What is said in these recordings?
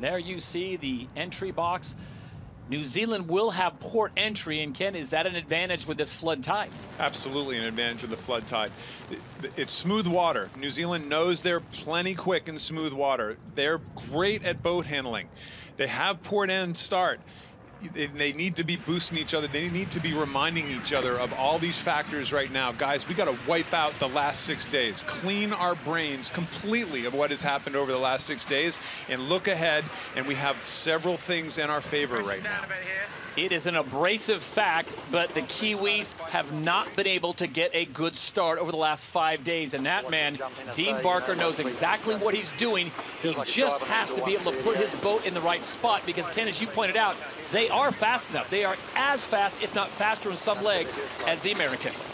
there you see the entry box. New Zealand will have port entry, and Ken, is that an advantage with this flood tide? Absolutely an advantage with the flood tide. It's smooth water. New Zealand knows they're plenty quick in smooth water. They're great at boat handling. They have port end start. They need to be boosting each other. They need to be reminding each other of all these factors right now. Guys, we got to wipe out the last 6 days, clean our brains completely of what has happened over the last 6 days, and look ahead, and we have several things in our favor right now. It is an abrasive fact, but the Kiwis have not been able to get a good start over the last 5 days. And that man, Dean Barker, knows exactly what he's doing. He just has to be able to put his boat in the right spot because, Ken, as you pointed out, they are fast enough. They are as fast, if not faster in some legs, as the Americans.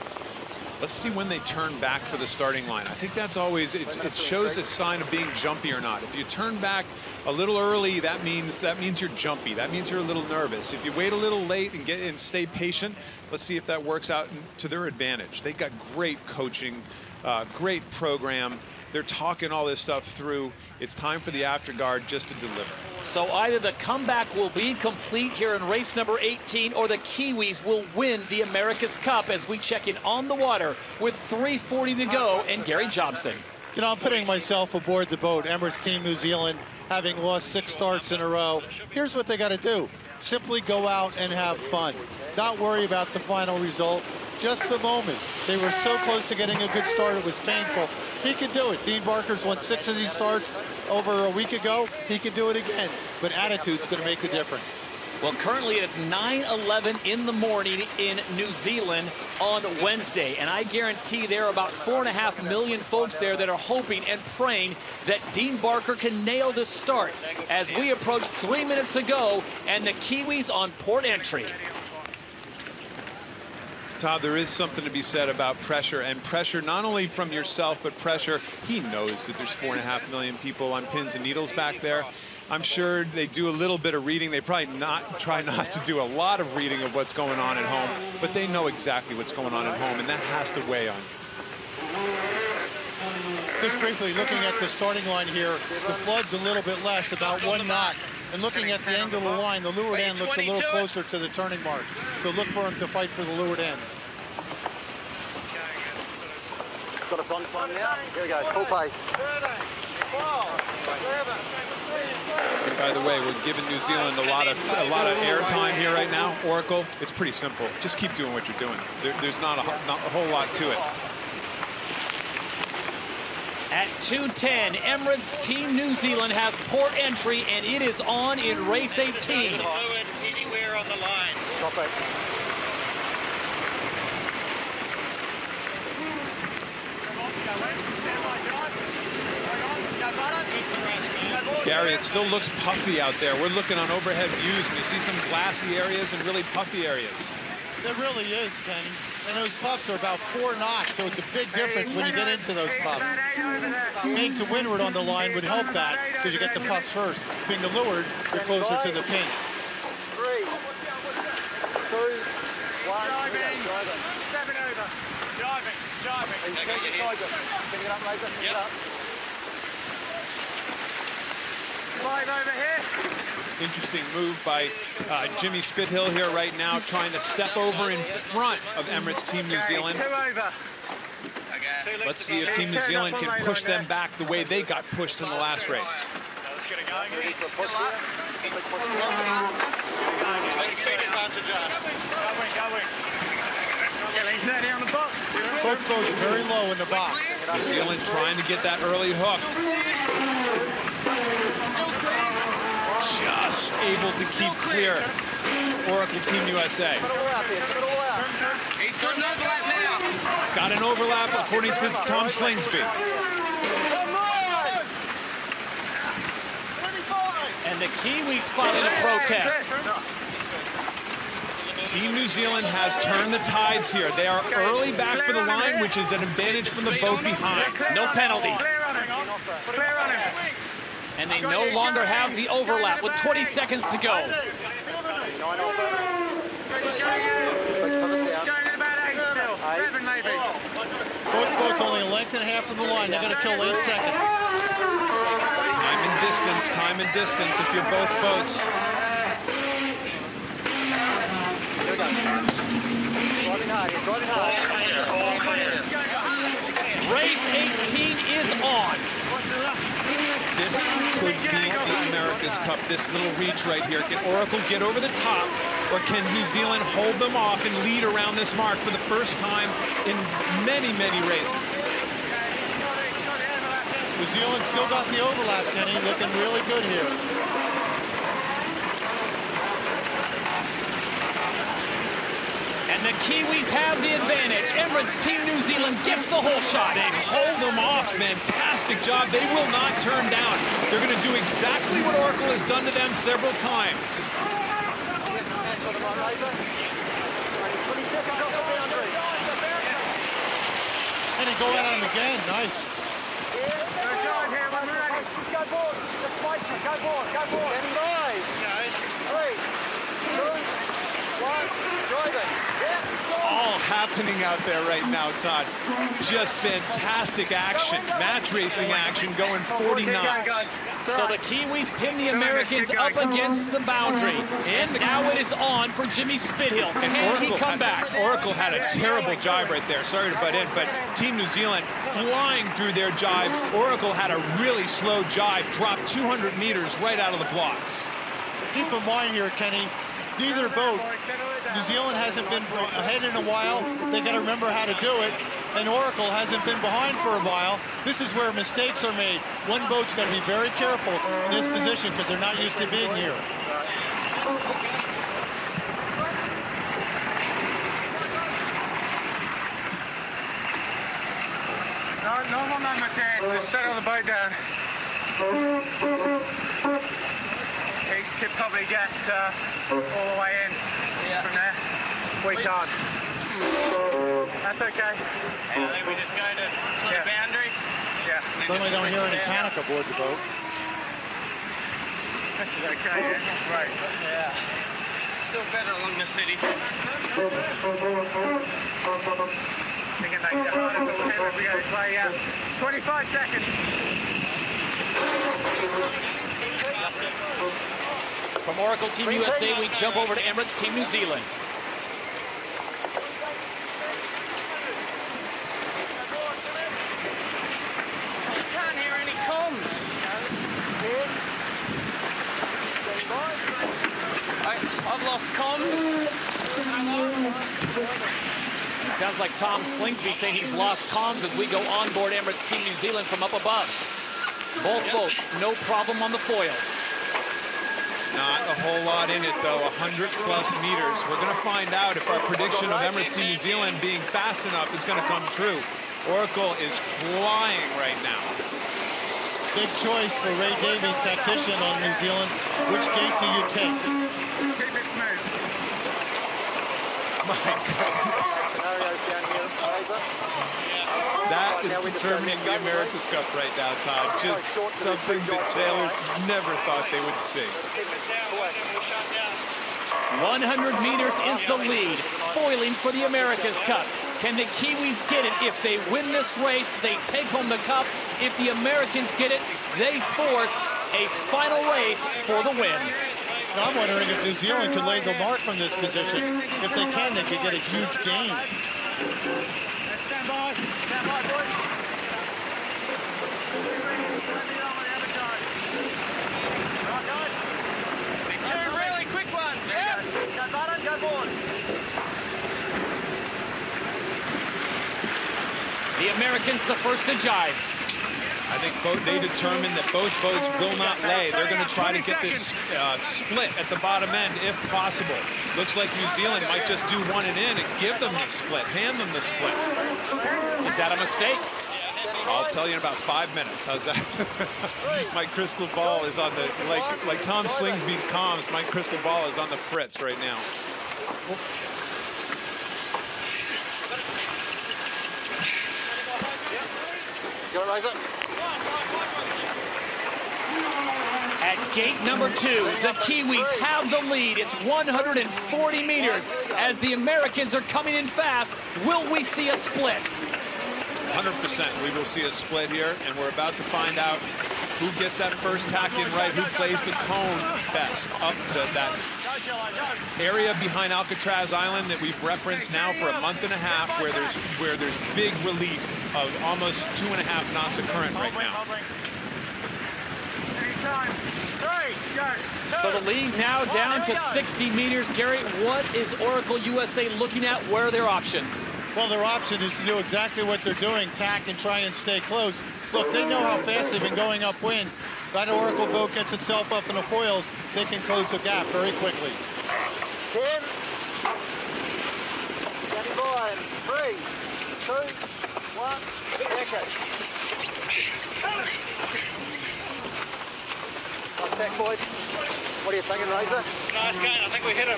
Let's see when they turn back for the starting line. I think that's always, it shows a sign of being jumpy or not. If you turn back a little early, that means you're jumpy. That means you're a little nervous. If you wait a little late and stay patient, let's see if that works out to their advantage. They got great coaching, great program. They're talking all this stuff through. It's time for the afterguard just to deliver. So either the comeback will be complete here in race number 18, or the Kiwis will win the America's Cup as we check in on the water with 3:40 to go and Gary Jobson. You know, I'm putting myself aboard the boat. Emirates Team New Zealand, having lost 6 starts in a row. Here's what they got to do. Simply go out and have fun. Not worry about the final result. Just the moment. They were so close to getting a good start, it was painful. He can do it. Dean Barker's won 6 of these starts over a week ago. He can do it again. But attitude's going to make a difference. Well, currently it's 9:11 in the morning in New Zealand on Wednesday. And I guarantee there are about 4.5 million folks there that are hoping and praying that Dean Barker can nail this start as we approach 3 minutes to go and the Kiwis on port entry. Todd, there is something to be said about pressure, and pressure not only from yourself, but pressure. He knows that there's 4.5 million people on pins and needles back there. I'm sure they do a little bit of reading. They probably try not to do a lot of reading of what's going on at home, but they know exactly what's going on at home, and that has to weigh on. Just briefly, looking at the starting line here, the flood's a little bit less, about 1 knot. And looking at the angle of the line, the leeward end looks a little closer to the turning mark. So look for him to fight for the leeward end. Got us on time now. Here we go, full pace. By the way, we're giving New Zealand a lot of airtime here right now. Oracle, it's pretty simple. Just keep doing what you're doing. There's not a whole lot to it. At 2:10, Emirates Team New Zealand has port entry, and it is on in race 18. Anywhere on the line. Copy. Gary, it still looks puffy out there. We're looking on overhead views, and you see some glassy areas and really puffy areas. There really is, Kenny. And those puffs are about 4 knots, so it's a big difference when you get into those puffs. Being to windward on the line would help that, because you get the puffs first. Being to leeward, you're closer to the pin. 3, 2, 1. Driving. 7 over. Driving. Can you get up, Razor? Get up. 5 over here. Interesting move by Jimmy Spithill here right now, trying to step over in front of Emirates Team New Zealand. 2 over. Let's see if Team New Zealand can push them back the way they got pushed in the last race. Let's get it going. Still up. Big speed advantage us. Going. Kelly's there down the box. Both boats very low in the box. New Zealand trying to get that early hook. Just able to keep clear. Oracle Team USA. He's got an overlap now. He's got an overlap according to Tom Slingsby. And the Kiwis filing a protest. Team New Zealand has turned the tides here. They are early back for the line, which is an advantage from the boat behind. No penalty. Clear on him. And they no longer have the overlap with 20 seconds to go. Going at about 8 still. 7 maybe. Both boats only a length and a half from the line. They're going to kill 8 seconds. Time and distance if you're both boats. Here we go. Driving hard, you're driving hard. All clear. Race 18 is on. This could be the America's Cup, this little reach right here. Can Oracle get over the top, or can New Zealand hold them off and lead around this mark for the first time in many, many races? New Zealand still got the overlap, Kenny, looking really good here. And the Kiwis have the advantage. Emirates Team New Zealand gets the whole shot. They hold them off. Fantastic job. They will not turn down. They're going to do exactly what Oracle has done to them several times. And he go at him again. Nice. Just go board. Just wait for it. Go board. Go board. Standing by. 3, 2, 1. Driving. All happening out there right now, Todd. Just fantastic action. Match racing action going 40 knots. So the Kiwis pin the Americans up against the boundary. And now it is on for Jimmy Spithill. Can he come back? Oracle had a terrible jibe right there. Sorry to butt in, but Team New Zealand flying through their jibe. Oracle had a really slow jibe, dropped 200 meters right out of the blocks. Keep in mind here, Kenny, neither boat, New Zealand hasn't been ahead in a while. They got to remember how to do it. And Oracle hasn't been behind for a while. This is where mistakes are made. One boat's got to be very careful in this position because they're not used to being here. No more numbers here. Just settle the boat down. He could probably get all the way in from there. We can't. That's okay. And I think we just go to sort of boundary. Yeah. Certainly don't hear any panic aboard the boat. This is okay, yeah? Right. Yeah. Still better along the city. I think it makes it harder for him if we go this way, yeah. 25 seconds. From Oracle Team USA, we jump over to Emirates Team New Zealand. I've lost comms. It sounds like Tom Slingsby saying he's lost comms as we go on board Emirates Team New Zealand from up above. Both boats, no problem on the foils. Not a whole lot in it, though. 100+ meters. We're going to find out if our prediction of Emirates Team New Zealand being fast enough is going to come true. Oracle is flying right now. Big choice for Ray Davies, tactician on New Zealand. Which gate do you take? Keep it smooth. My goodness. That is determining the America's Cup right now, Todd. Just something that sailors never thought they would see. 100 meters is the lead, foiling for the America's Cup. Can the Kiwis get it? If they win this race, they take home the cup. If the Americans get it, they force a final race for the win. I'm wondering if New Zealand could lay the mark from this position. If they can, they could get a huge gain. Stand by. Stand by, boys. Two really quick ones. Yeah. Go bottom, go board. The Americans the first to jibe. I think they determined that both boats will not lay. They're going to try to get this split at the bottom end if possible. Looks like New Zealand might just do one and in and give them the split, hand them the split. Is that a mistake? I'll tell you in about 5 minutes. How's that? My crystal ball is on the, like Tom Slingsby's comms, my crystal ball is on the fritz right now. You want to raise it? At gate number 2, the Kiwis have the lead. It's 140 meters. As the Americans are coming in fast, will we see a split? 100% we will see a split here, and we're about to find out who gets that first tack in right, who plays the cone best up that area behind Alcatraz Island that we've referenced now for a month and a half, where there's big relief of almost 2.5 knots of current right now. So the lead now down to 60 meters. Gary, what is Oracle USA looking at? Where are their options? Well, their option is to do exactly what they're doing, tack and try and stay close. Look, they know how fast they've been going upwind. That Oracle boat gets itself up in the foils, they can close the gap very quickly. 10. Standing by in 3, 2, 1. Package. Nice tack, boys. What are you thinking, Razor? Nice game. I think we hit him.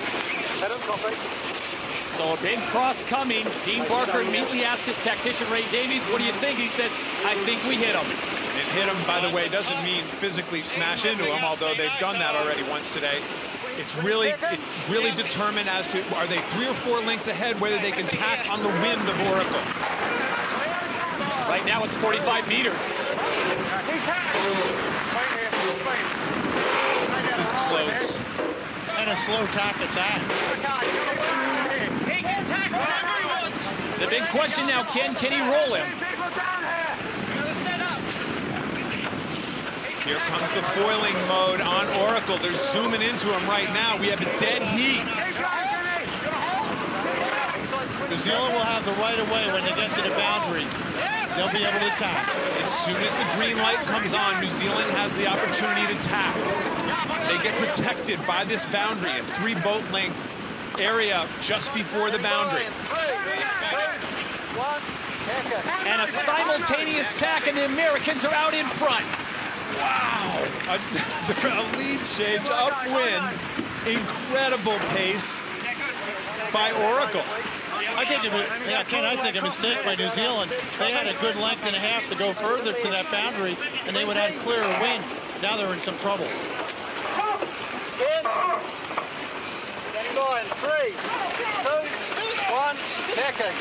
Hit him, copy. So a big cross coming. Dean Barker immediately asked his tactician, Ray Davies, what do you think? He says, I think we hit him. And hit him, by the way, doesn't mean physically smash into him, although they've done that already once today. It's really determined as to, are they 3 or 4 lengths ahead, whether they can tack on the wind of Oracle. Right now it's 45 meters. This is close. And a slow tack at that. He can tack whatever he wants. The big question now, can he roll him? Another setup. Here comes the foiling mode on Oracle. They're zooming into him right now. We have a dead heat. New Zealand will have the right of way when they get to the boundary. They'll be able to tack. As soon as the green light comes on, New Zealand has the opportunity to tack. They get protected by this boundary, a 3-boat length area just before the boundary. 3, 2, 1. And a simultaneous tack, and the Americans are out in front. Wow! A lead change upwind. Incredible pace by Oracle. I think a mistake by New Zealand. They had a good length and a half to go further to that boundary, and they would have clearer wind. Now they're in some trouble. 10. Standing by in 3, 2, 1. Tacking.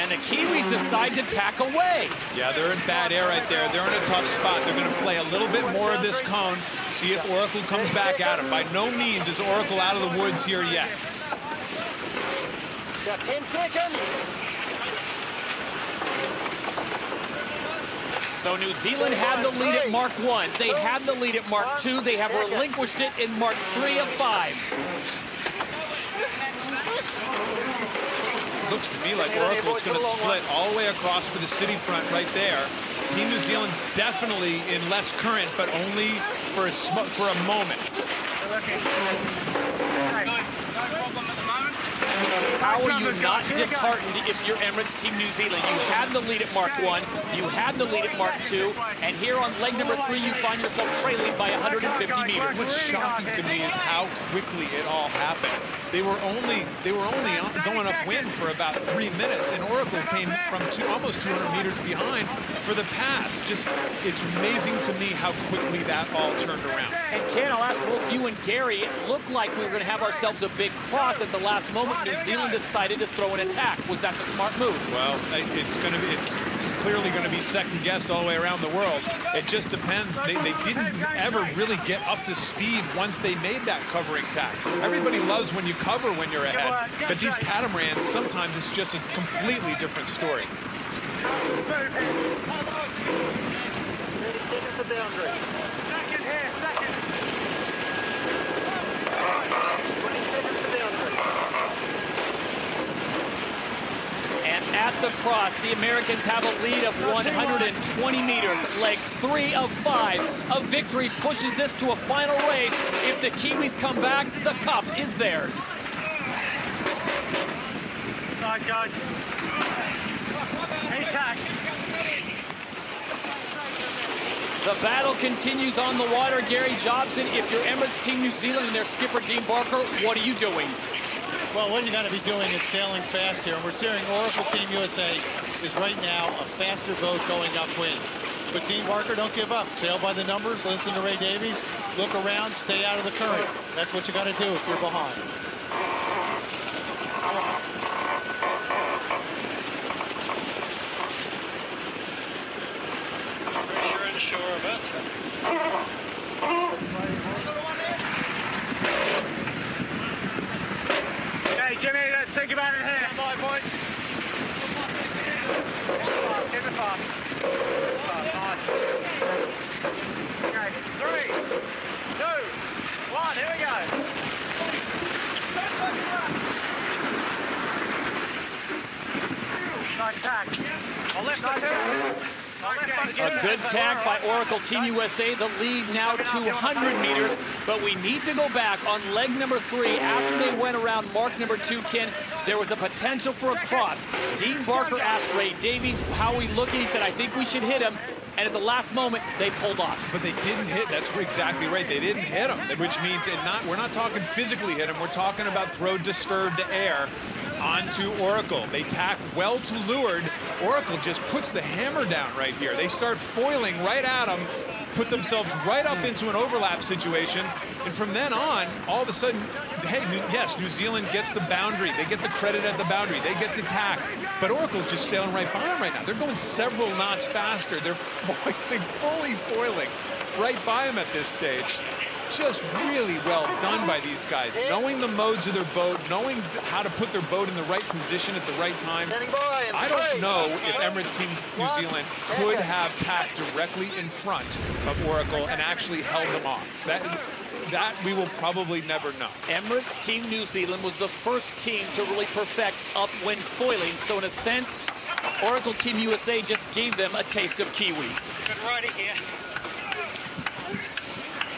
And the Kiwis decide to tack away. Yeah, they're in bad air right there. They're in a tough spot. They're going to play a little bit more of this cone, see if Oracle comes back at them. By no means is Oracle out of the woods here yet. Got 10 seconds. So New Zealand had the lead at Mark 1. They had the lead at Mark 2. They have relinquished it in Mark 3 of 5. Looks to me like Oracle's going to split all the way across for the city front right there. Team New Zealand's definitely in less current, but only for a moment. How are you not disheartened if you're Emirates Team New Zealand? You had the lead at Mark 1, you had the lead at Mark 2, and here on leg number 3, you find yourself trailing by 150 meters. What's shocking to me is how quickly it all happened. They were only going upwind for about 3 minutes, and Oracle came from almost 200 meters behind for the pass. Just, it's amazing to me how quickly that all turned around. And Ken, I'll ask both you and Gary, it looked like we were going to have ourselves a big cross at the last moment. New Zealand decided to throw an attack. Was that the smart move? Well, it's clearly going to be second-guessed all the way around the world. It just depends. They didn't ever really get up to speed once they made that covering tack. Everybody loves when you cover when you're ahead, but these catamarans, sometimes it's just a completely different story. 30 seconds to boundary. Second here, second. 20 seconds to boundary. And at the cross, the Americans have a lead of 120 meters, leg 3 of 5. A victory pushes this to a final race. If the Kiwis come back, the cup is theirs. Nice, guys. Any tacks? The battle continues on the water. Gary Jobson, if you're Emirates Team New Zealand and their skipper Dean Barker, what are you doing? Well, what you got to be doing is sailing fast here. And we're seeing Oracle Team USA is right now a faster boat going upwind. But Dean Barker, don't give up. Sail by the numbers, listen to Ray Davies, look around, stay out of the current. That's what you got to do if you're behind. sure of it. Okay, Jimmy, let's think about it here. Come on, boys. Keep it fast. Nice. Okay, 3, 2, 1, here we go. Nice tag. I'll lift the two. A good tag by Oracle Team USA. The lead now 200 meters, but we need to go back on leg number 3. After they went around mark number 2, Ken, there was a potential for a cross. Dean Barker asked Ray Davies how we looking. He said, I think we should hit him. And at the last moment, they pulled off. But they didn't hit. That's exactly right. They didn't hit him, which means we're not talking physically hit him. We're talking about throw disturbed air onto Oracle. They tack well to leeward. Oracle just puts the hammer down right here. They start foiling right at him, put themselves right up into an overlap situation. And from then on, all of a sudden, hey, yes, New Zealand gets the boundary. They get the credit at the boundary. They get to tack. But Oracle's just sailing right by him right now. They're going several knots faster. They're fully foiling right by him at this stage. Just really well done by these guys. Knowing the modes of their boat, knowing how to put their boat in the right position at the right time. I don't know if Emirates Team New Zealand could have tacked directly in front of Oracle and actually held them off. That we will probably never know. Emirates Team New Zealand was the first team to really perfect upwind foiling. So in a sense, Oracle Team USA just gave them a taste of Kiwi. Good riding here.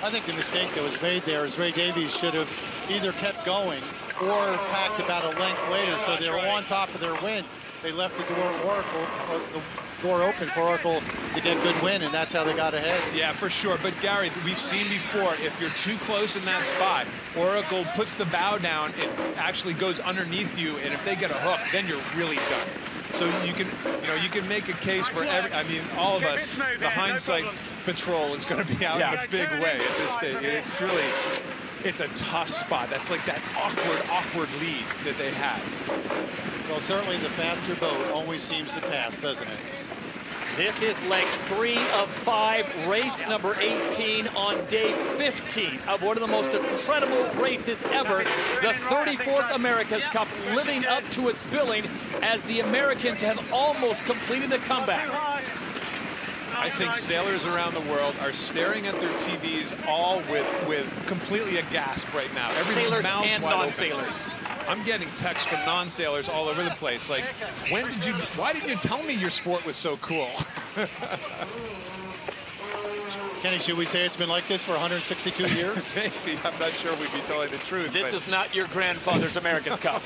I think the mistake that was made there is Ray Davies should have either kept going or tacked about a length later, so they were on top of their wind. They left the door open for Oracle to get good wind, and that's how they got ahead. Yeah, for sure. But Gary, we've seen before, if you're too close in that spot, Oracle puts the bow down, it actually goes underneath you, and if they get a hook, then you're really done. So you can make a case for all of us. The hindsight patrol is going to be out in a big way at this stage. It's a tough spot. That's like that awkward lead that they had. Well, certainly the faster boat always seems to pass, doesn't it? This is leg 3 of 5, race number 18 on day 15 of one of the most incredible races ever, the 34th America's Cup, living up to its billing as the Americans have almost completed the comeback. I think sailors around the world are staring at their TVs all with completely aghast right now. Sailors and non-sailors. I'm getting texts from non-sailors all over the place. Like, why didn't you tell me your sport was so cool? Kenny, should we say it's been like this for 162 years? Maybe. I'm not sure we'd be telling the truth. This is not your grandfather's America's Cup.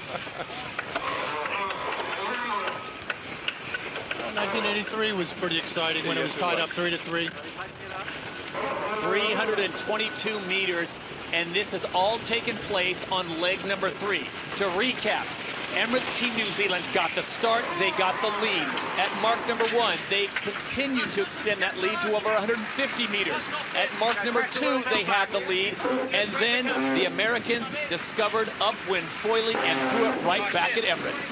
1983 was pretty exciting when it was tied up 3-3. 322 meters, and this has all taken place on leg number 3. To recap, Emirates Team New Zealand got the start, they got the lead. At mark number 1, they continued to extend that lead to over 150 meters. At mark number 2, they had the lead, and then the Americans discovered upwind foiling and threw it right back at Emirates.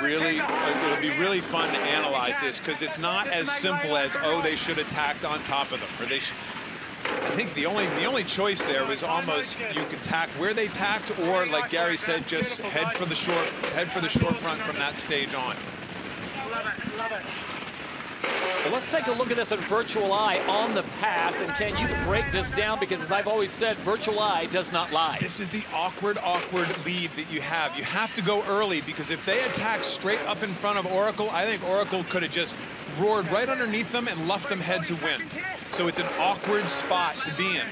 Really, it'll be really fun to analyze this because it's not as simple as, oh, they should have tacked on top of them, or they should. I think the only choice there was almost you could tack where they tacked, or like Gary said, just head for the short front from that stage on. Love it. Well, let's take a look at this in virtual eye on the pass. And Ken, you can break this down because, as I've always said, virtual eye does not lie. This is the awkward lead that you have. You have to go early because if they attack straight up in front of Oracle, I think Oracle could have just roared right underneath them and luffed them head to wind. So it's an awkward spot to be in.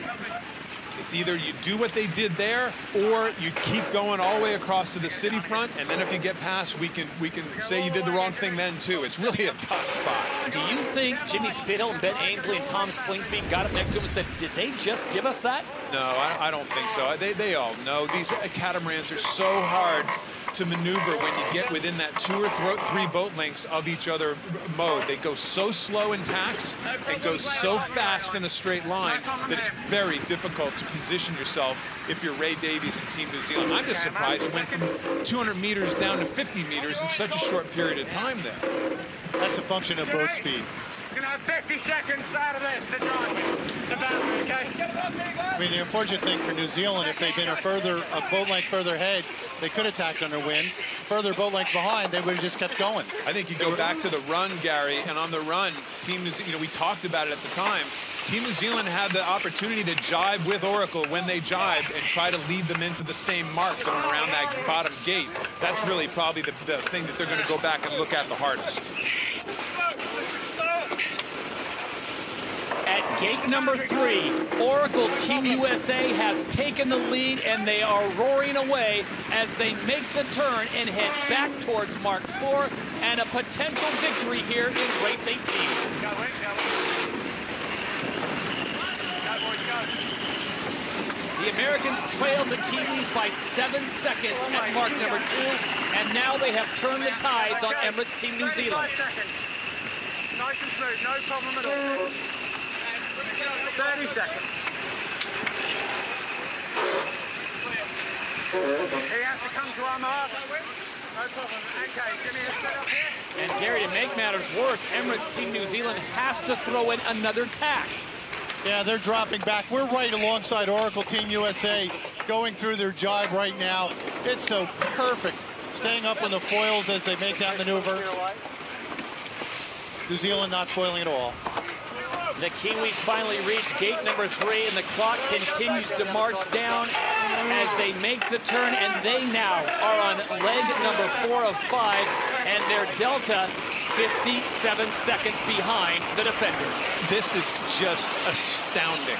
It's either you do what they did there, or you keep going all the way across to the city front, and then if you get past, we can say you did the wrong thing then too. It's really a tough spot. Do you think Jimmy Spithill and Ben Ainsley and Tom Slingsby got up next to him and said, did they just give us that? No, I don't think so. They all know these catamarans are so hard to maneuver when you get within that 2 or 3 boat lengths of each other mode. They go so slow in tacks and go so fast in a straight line that it's very difficult to position yourself if you're Ray Davies and Team New Zealand. I'm just surprised it went from 200 meters down to 50 meters in such a short period of time there. That's a function of boat speed. got 50 seconds out of this to drive to boundary, okay? I mean, the unfortunate thing for New Zealand, if they'd been a boat length further ahead, they could have tacked on their win. Further boat length behind, they would have just kept going. I think you go back to the run, Gary, and on the run, we talked about it at the time. Team New Zealand had the opportunity to jibe with Oracle when they jibed and try to lead them into the same mark going around that bottom gate. That's really probably the thing that they're going to go back and look at the hardest. At gate number 3, Oracle Team USA has taken the lead, and they are roaring away as they make the turn and head back towards Mark 4 and a potential victory here in race 18. Go, Wick, go. The Americans trailed the Kiwis by 7 seconds at mark number 2, and now they have turned the tides on Emirates Team New Zealand. 35 seconds. Nice and smooth, no problem at all. 30 seconds. He has to come to our mark. No problem. Okay, Jimmy, let's set up here. And Gary, to make matters worse, Emirates Team New Zealand has to throw in another tack. Yeah, they're dropping back. We're right alongside Oracle Team USA going through their jibe right now. It's so perfect. Staying up on the foils as they make that maneuver. New Zealand not foiling at all. The Kiwis finally reach gate number 3, and the clock continues to march down as they make the turn, and they now are on leg number 4 of 5, and their delta 57 seconds behind the defenders. This is just astounding.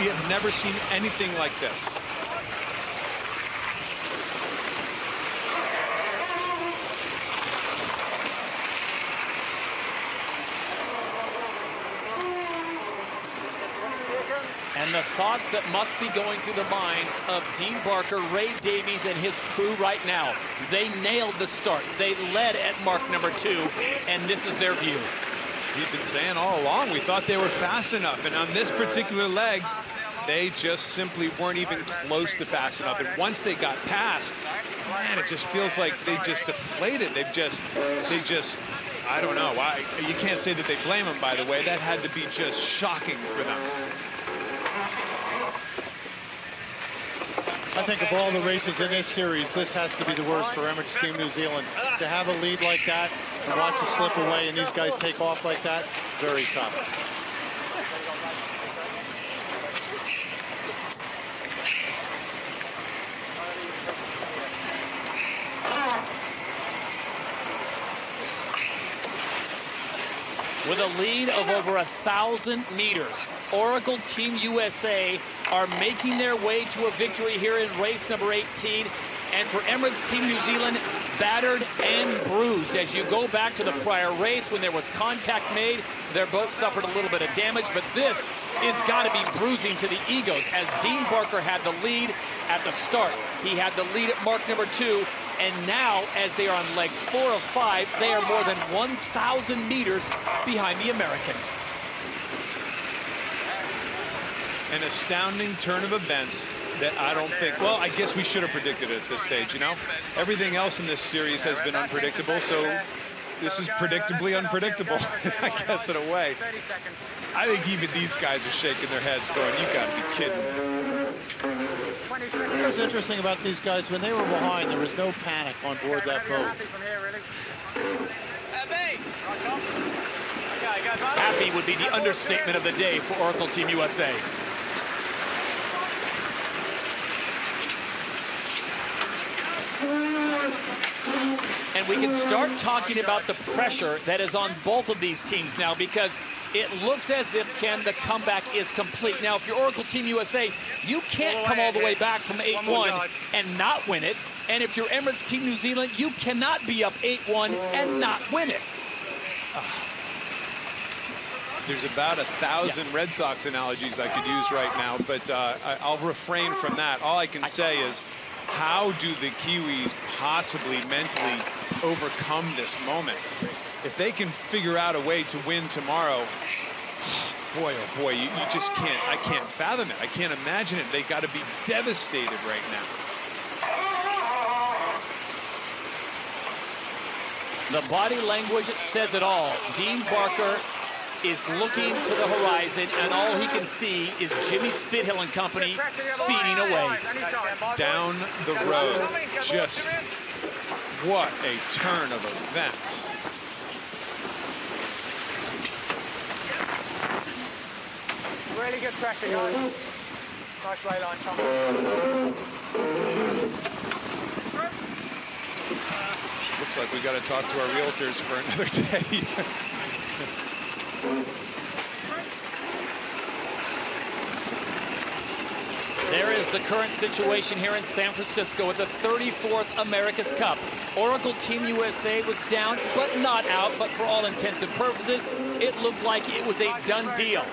We have never seen anything like this. And the thoughts that must be going through the minds of Dean Barker, Ray Davies, and his crew right now. They nailed the start. They led at mark number 2, and this is their view. We've been saying all along, we thought they were fast enough, and on this particular leg, they just simply weren't even close to fast enough. And once they got past, man, it just feels like they just deflated. They just, I don't know. You can't say that they blame them, by the way. That had to be just shocking for them. I think of all the races in this series, this has to be the worst for Emirates Team New Zealand. To have a lead like that and watch it slip away and these guys take off like that, very tough. With a lead of over 1,000 meters, Oracle Team USA are making their way to a victory here in race number 18. And for Emirates Team New Zealand, battered and bruised. As you go back to the prior race when there was contact made, their boat suffered a little bit of damage, but this is got to be bruising to the egos, as Dean Barker had the lead at the start. He had the lead at mark number 2, and now, as they are on leg 4 of 5, they are more than 1,000 meters behind the Americans. An astounding turn of events that I don't think, well, I guess we should have predicted it at this stage, you know? Everything else in this series has been unpredictable, so this is predictably unpredictable, I guess, in a way. I think even these guys are shaking their heads going, you gotta be kidding. What's interesting about these guys, when they were behind, there was no panic on board that boat. Happy would be the understatement of the day for Oracle Team USA. And we can start talking about the pressure that is on both of these teams now, because it looks as if, Ken, the comeback is complete. Now, if you're Oracle Team USA, you can't come all the way back from 8-1 and not win it. And if you're Emirates Team New Zealand, you cannot be up 8-1 and not win it. There's about 1,000 Red Sox analogies I could use right now, but I'll refrain from that. All I can say is, how do the Kiwis possibly mentally overcome this moment? If they can figure out a way to win tomorrow, boy, oh boy, you just can't, I can't fathom it. I can't imagine it. They got to be devastated right now. The body language says it all. Dean Barker is looking to the horizon, and all he can see is Jimmy Spithill and company speeding away. Down the road, just what a turn of events. Really good pressure, guys. Nice lay line, Tom. Looks like we got to talk to our realtors for another day. There is the current situation here in San Francisco at the 34th America's Cup. Oracle Team USA was down, but not out. But for all intents and purposes, it looked like it was a done deal.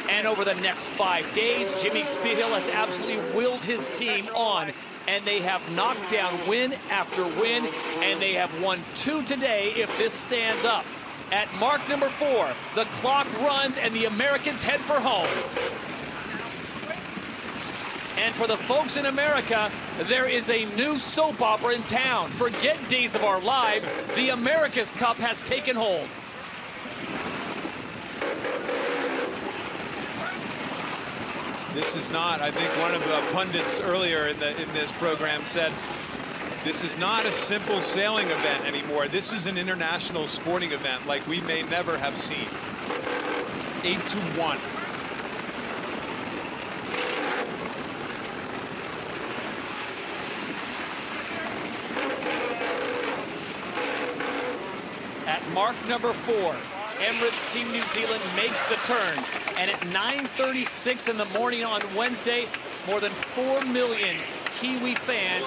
And over the next 5 days, Jimmy Spithill has absolutely willed his team on. And they have knocked down win after win. And they have won 2 today if this stands up. At mark number 4, the clock runs and the Americans head for home. And for the folks in America, there is a new soap opera in town. Forget Days of Our Lives. The America's Cup has taken hold. This is not, I think one of the pundits earlier in this program said, this is not a simple sailing event anymore. This is an international sporting event like we may never have seen. 8-1. At mark number 4, Emirates Team New Zealand makes the turn. And at 9:36 in the morning on Wednesday, more than 4 million Kiwi fans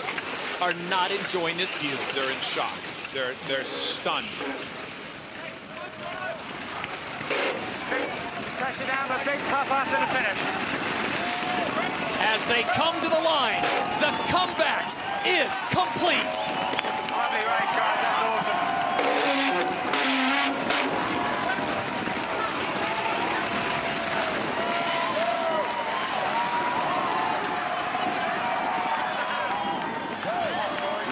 are not enjoying this view. They're in shock. They're stunned. Pressure down, but big puff after the finish. As they come to the line, the comeback is complete. Lovely race, guys. That's awesome.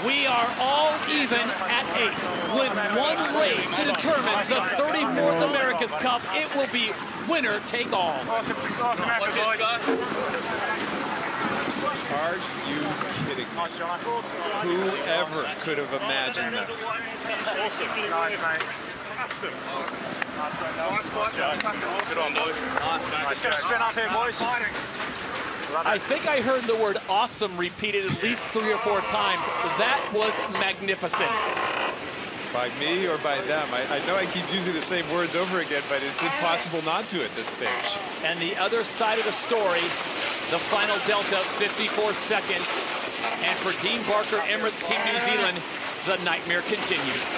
We are all even at 8 with one race to determine the 34th America's Cup. It will be winner take all. Awesome effort, boys. Are you kidding me? Nice, John. Whoever could have imagined this? Nice, mate. Good on, boys. Nice, mate. Just going to spin up here, boys. I think I heard the word awesome repeated at least 3 or 4 times. That was magnificent. By me or by them? I know I keep using the same words over again, but it's impossible not to at this stage. And the other side of the story, the final delta, 54 seconds. And for Dean Barker, Emirates Team New Zealand, the nightmare continues.